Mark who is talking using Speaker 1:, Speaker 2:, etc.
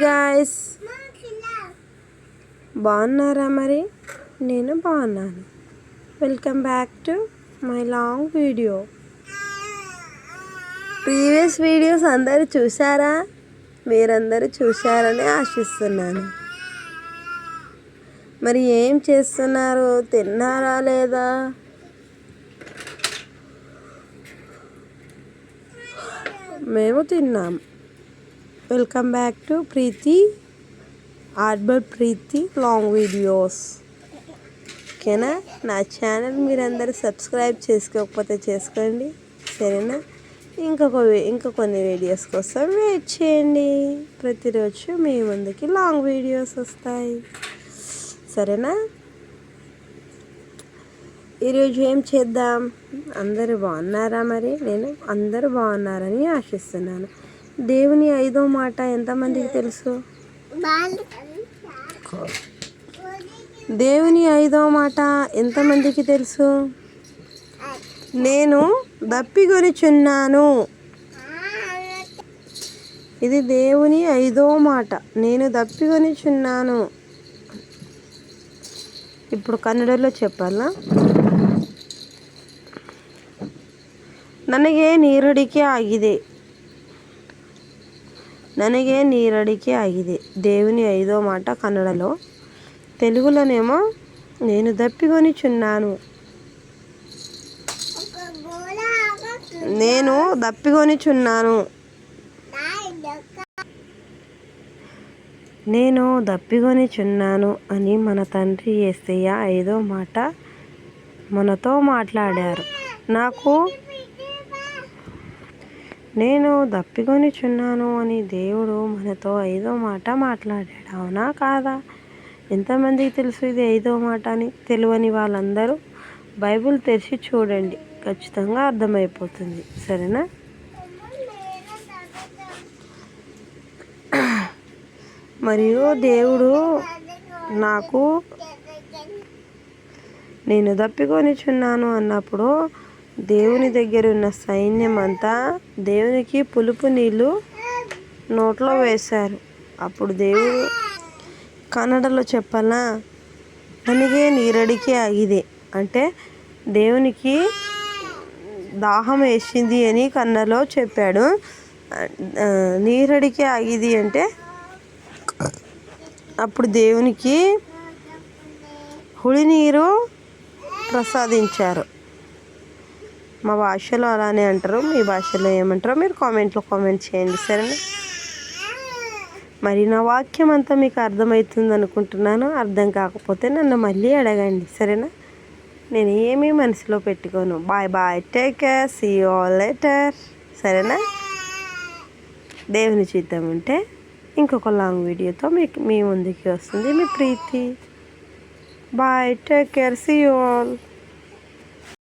Speaker 1: Guys, బాగున్నారా? మరి నేను బాగున్నాను. Welcome back to my long video. Previous videos అందరూ చూసారా? మీరందరూ చూశారని ఆశిస్తున్నాను. మరి ఏం చేస్తున్నారు? తిన్నారా లేదా? మేము తిన్నాం. వెల్కమ్ బ్యాక్ టు ప్రీతి ఆర్బర్ ప్రీతి లాంగ్ వీడియోస్. ఓకేనా? నా ఛానల్ మీరందరూ సబ్స్క్రైబ్ చేసుకోకపోతే చేసుకోండి, సరేనా? ఇంకా కొన్ని వీడియోస్ కోసం వెయిట్ చేయండి. ప్రతిరోజు మీ ముందుకి లాంగ్ వీడియోస్ వస్తాయి, సరేనా? ఈరోజు ఏం చేద్దాం? అందరూ బాగున్నారా? మరి నేను అందరూ బాగున్నారని ఆశిస్తున్నాను. దేవుని 5వ మాట ఎంతమందికి తెలుసు? దేవుని 5వ మాట ఎంతమందికి తెలుసు? నేను దప్పికొనిచున్నాను. ఇది దేవుని 5వ మాట. నేను దప్పికొనిచున్నాను. ఇప్పుడు కన్నడలో చెప్పాలా? ನನಗೆ ನೀರಡಿಕೆ ಆಗಿದೆ. ನನಗೆ ನೀರಡಿಕೆ ಆಗಿದೆ. దేవుని 5వ మాట కన్నడలో. తెలుగులోనేమో నేను దప్పికొనిచున్నాను. నేను దప్పికొనిచున్నాను. నేను దప్పికొనిచున్నాను అని మన తండ్రి యేసయ్య 5వ మాట మనతో మాట్లాడారు. నేను దప్పికొనిచున్నాను అని దేవుడు మనతో 5వ మాట మాట్లాడాడు. అవునా కాదా? ఎంతమందికి తెలుసు ఇది 5వ మాట అని? తెలియని వాళ్ళందరూ బైబిల్ తెరిచి చూడండి, ఖచ్చితంగా అర్థమైపోతుంది, సరేనా? మరియు దేవుడు నేను దప్పికొనిచున్నాను అన్నప్పుడు దేవుని దగ్గర ఉన్న సైన్యం అంతా దేవునికి పులుపు నీళ్ళు నోట్లో వేశారు. అప్పుడు దేవుడు కన్నడలో చెప్పాలా? ನನಗೆ ನೀರಡಿಕೆ ಆಗಿದೆ అంటే దేవునికి దాహం వేసింది అని కన్నడలో చెప్పాడు. నీరడికే ఆగిది అంటే అప్పుడు దేవునికి హుళి నీరు ప్రసాదించారు. మా భాషలో అలానే అంటారు, మీ భాషలో ఏమంటారో మీరు కామెంట్ చేయండి, సరేనా? మరి నా వాక్యం అంతా మీకు అర్థమవుతుంది అనుకుంటున్నాను. అర్థం కాకపోతే నన్ను మళ్ళీ అడగండి, సరేనా? నేను ఏమీ మనసులో పెట్టుకోను. Bye bye, take care, see you all later, సరేనా? దేవుని చిత్తం ఉంటే ఇంకొక లాంగ్ వీడియోతో మీ ముందుకి వస్తుంది మీ Preethi. Bye, take care, see you all.